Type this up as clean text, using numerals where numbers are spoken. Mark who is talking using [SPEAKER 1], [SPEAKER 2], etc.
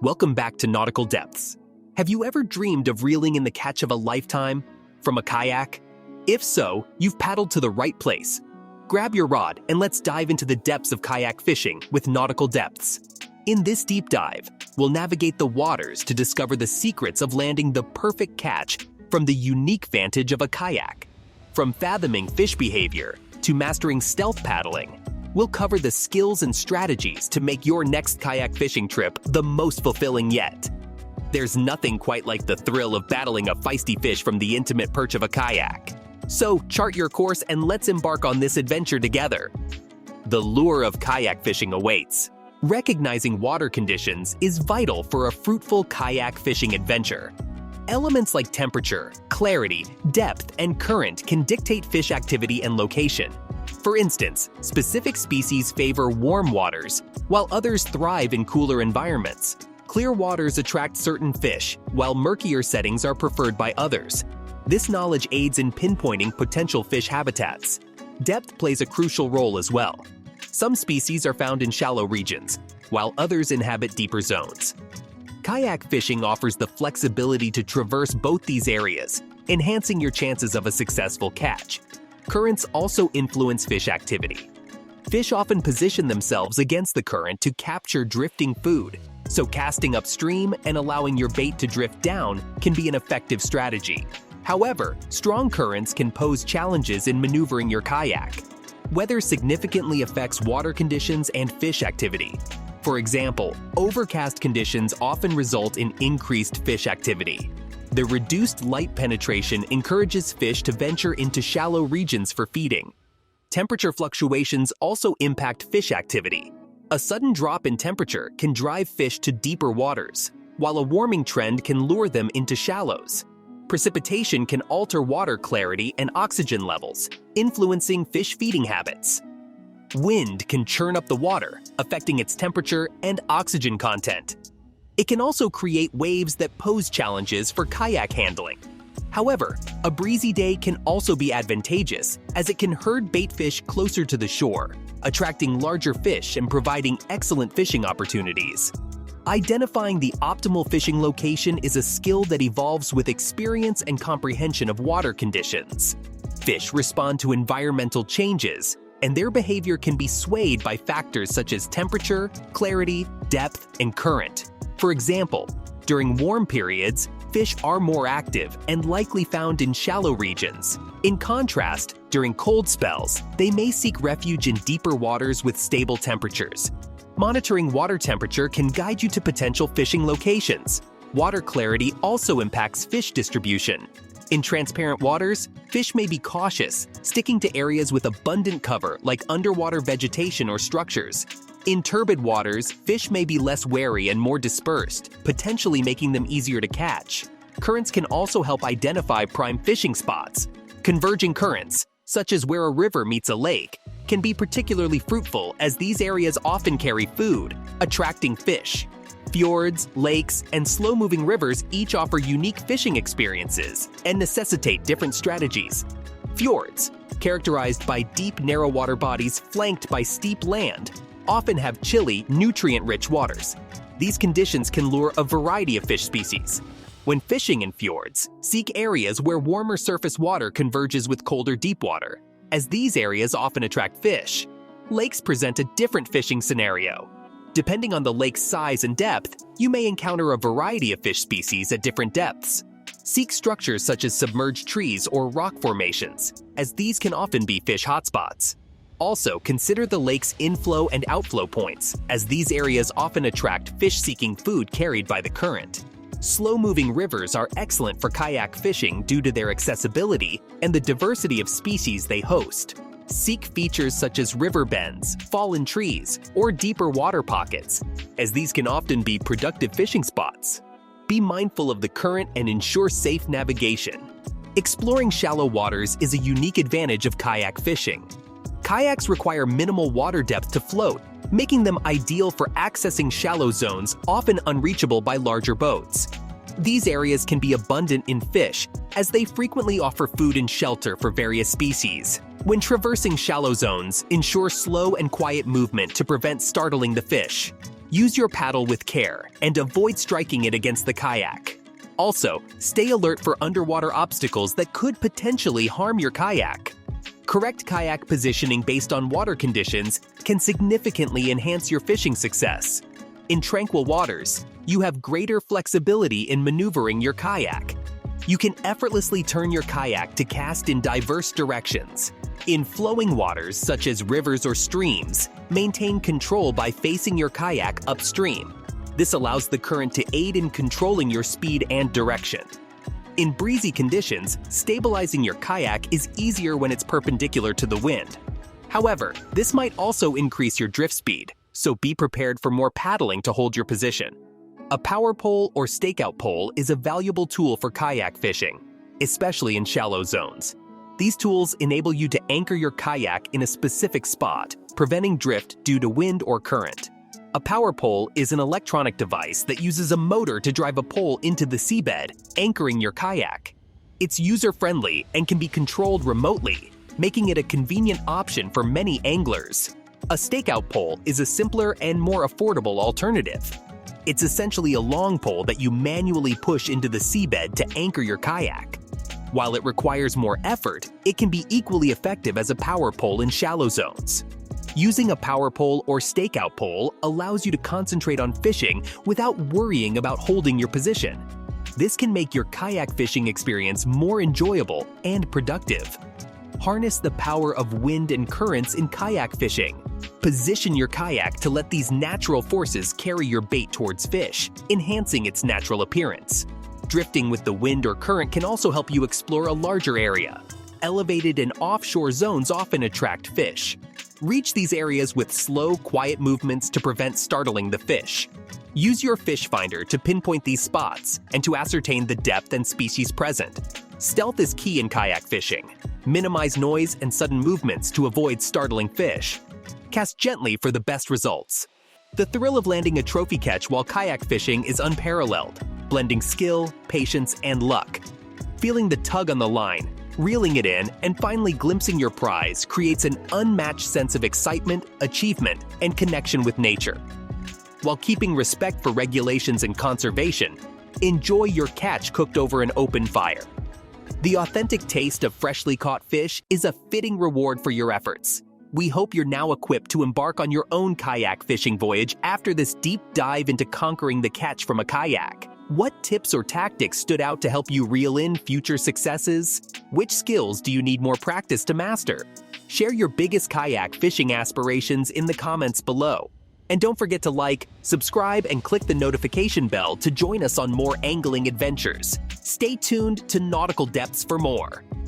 [SPEAKER 1] Welcome back to Nautical Depths. Have you ever dreamed of reeling in the catch of a lifetime from a kayak? If so, you've paddled to the right place. Grab your rod and let's dive into the depths of kayak fishing with Nautical Depths. In this deep dive, we'll navigate the waters to discover the secrets of landing the perfect catch from the unique vantage of a kayak. From fathoming fish behavior to mastering stealth paddling, we'll cover the skills and strategies to make your next kayak fishing trip the most fulfilling yet. There's nothing quite like the thrill of battling a feisty fish from the intimate perch of a kayak. So chart your course and let's embark on this adventure together. The lure of kayak fishing awaits. Recognizing water conditions is vital for a fruitful kayak fishing adventure. Elements like temperature, clarity, depth, and current can dictate fish activity and location. For instance, specific species favor warm waters, while others thrive in cooler environments. Clear waters attract certain fish, while murkier settings are preferred by others. This knowledge aids in pinpointing potential fish habitats. Depth plays a crucial role as well. Some species are found in shallow regions, while others inhabit deeper zones. Kayak fishing offers the flexibility to traverse both these areas, enhancing your chances of a successful catch. Currents also influence fish activity. Fish often position themselves against the current to capture drifting food, so casting upstream and allowing your bait to drift down can be an effective strategy. However, strong currents can pose challenges in maneuvering your kayak. Weather significantly affects water conditions and fish activity. For example, overcast conditions often result in increased fish activity. The reduced light penetration encourages fish to venture into shallow regions for feeding. Temperature fluctuations also impact fish activity. A sudden drop in temperature can drive fish to deeper waters, while a warming trend can lure them into shallows. Precipitation can alter water clarity and oxygen levels, influencing fish feeding habits. Wind can churn up the water, affecting its temperature and oxygen content. It can also create waves that pose challenges for kayak handling. However, a breezy day can also be advantageous as it can herd bait fish closer to the shore, attracting larger fish and providing excellent fishing opportunities. Identifying the optimal fishing location is a skill that evolves with experience and comprehension of water conditions. Fish respond to environmental changes, and their behavior can be swayed by factors such as temperature, clarity, depth, and current. For example, during warm periods, fish are more active and likely found in shallow regions. In contrast, during cold spells, they may seek refuge in deeper waters with stable temperatures. Monitoring water temperature can guide you to potential fishing locations. Water clarity also impacts fish distribution. In transparent waters, fish may be cautious, sticking to areas with abundant cover like underwater vegetation or structures. In turbid waters, fish may be less wary and more dispersed, potentially making them easier to catch. Currents can also help identify prime fishing spots. Converging currents, such as where a river meets a lake, can be particularly fruitful as these areas often carry food, attracting fish. Fjords, lakes, and slow-moving rivers each offer unique fishing experiences and necessitate different strategies. Fjords, characterized by deep, narrow water bodies flanked by steep land, often have chilly, nutrient-rich waters. These conditions can lure a variety of fish species. When fishing in fjords, seek areas where warmer surface water converges with colder deep water, as these areas often attract fish. Lakes present a different fishing scenario. Depending on the lake's size and depth, you may encounter a variety of fish species at different depths. Seek structures such as submerged trees or rock formations, as these can often be fish hotspots. Also, consider the lake's inflow and outflow points, as these areas often attract fish seeking food carried by the current. Slow-moving rivers are excellent for kayak fishing due to their accessibility and the diversity of species they host. Seek features such as river bends, fallen trees, or deeper water pockets, as these can often be productive fishing spots. Be mindful of the current and ensure safe navigation. Exploring shallow waters is a unique advantage of kayak fishing. Kayaks require minimal water depth to float, making them ideal for accessing shallow zones often unreachable by larger boats. These areas can be abundant in fish, as they frequently offer food and shelter for various species. When traversing shallow zones, ensure slow and quiet movement to prevent startling the fish. Use your paddle with care and avoid striking it against the kayak. Also, stay alert for underwater obstacles that could potentially harm your kayak. Correct kayak positioning based on water conditions can significantly enhance your fishing success. In tranquil waters, you have greater flexibility in maneuvering your kayak. You can effortlessly turn your kayak to cast in diverse directions. In flowing waters, such as rivers or streams, maintain control by facing your kayak upstream. This allows the current to aid in controlling your speed and direction. In breezy conditions, stabilizing your kayak is easier when it's perpendicular to the wind. However, this might also increase your drift speed, so be prepared for more paddling to hold your position. A power pole or stakeout pole is a valuable tool for kayak fishing, especially in shallow zones. These tools enable you to anchor your kayak in a specific spot, preventing drift due to wind or current. A power pole is an electronic device that uses a motor to drive a pole into the seabed, anchoring your kayak. It's user-friendly and can be controlled remotely, making it a convenient option for many anglers. A stakeout pole is a simpler and more affordable alternative. It's essentially a long pole that you manually push into the seabed to anchor your kayak. While it requires more effort, it can be equally effective as a power pole in shallow zones. Using a power pole or stakeout pole allows you to concentrate on fishing without worrying about holding your position. This can make your kayak fishing experience more enjoyable and productive. Harness the power of wind and currents in kayak fishing. Position your kayak to let these natural forces carry your bait towards fish, enhancing its natural appearance. Drifting with the wind or current can also help you explore a larger area. Elevated and offshore zones often attract fish. Reach these areas with slow, quiet movements to prevent startling the fish. Use your fish finder to pinpoint these spots and to ascertain the depth and species present. Stealth is key in kayak fishing. Minimize noise and sudden movements to avoid startling fish. Cast gently for the best results. The thrill of landing a trophy catch while kayak fishing is unparalleled, blending skill, patience, and luck. Feeling the tug on the line, reeling it in, and finally glimpsing your prize creates an unmatched sense of excitement, achievement, and connection with nature. While keeping respect for regulations and conservation, enjoy your catch cooked over an open fire. The authentic taste of freshly caught fish is a fitting reward for your efforts. We hope you're now equipped to embark on your own kayak fishing voyage after this deep dive into conquering the catch from a kayak. What tips or tactics stood out to help you reel in future successes? Which skills do you need more practice to master? Share your biggest kayak fishing aspirations in the comments below. And don't forget to like, subscribe, and click the notification bell to join us on more angling adventures. Stay tuned to Nautical Depths for more.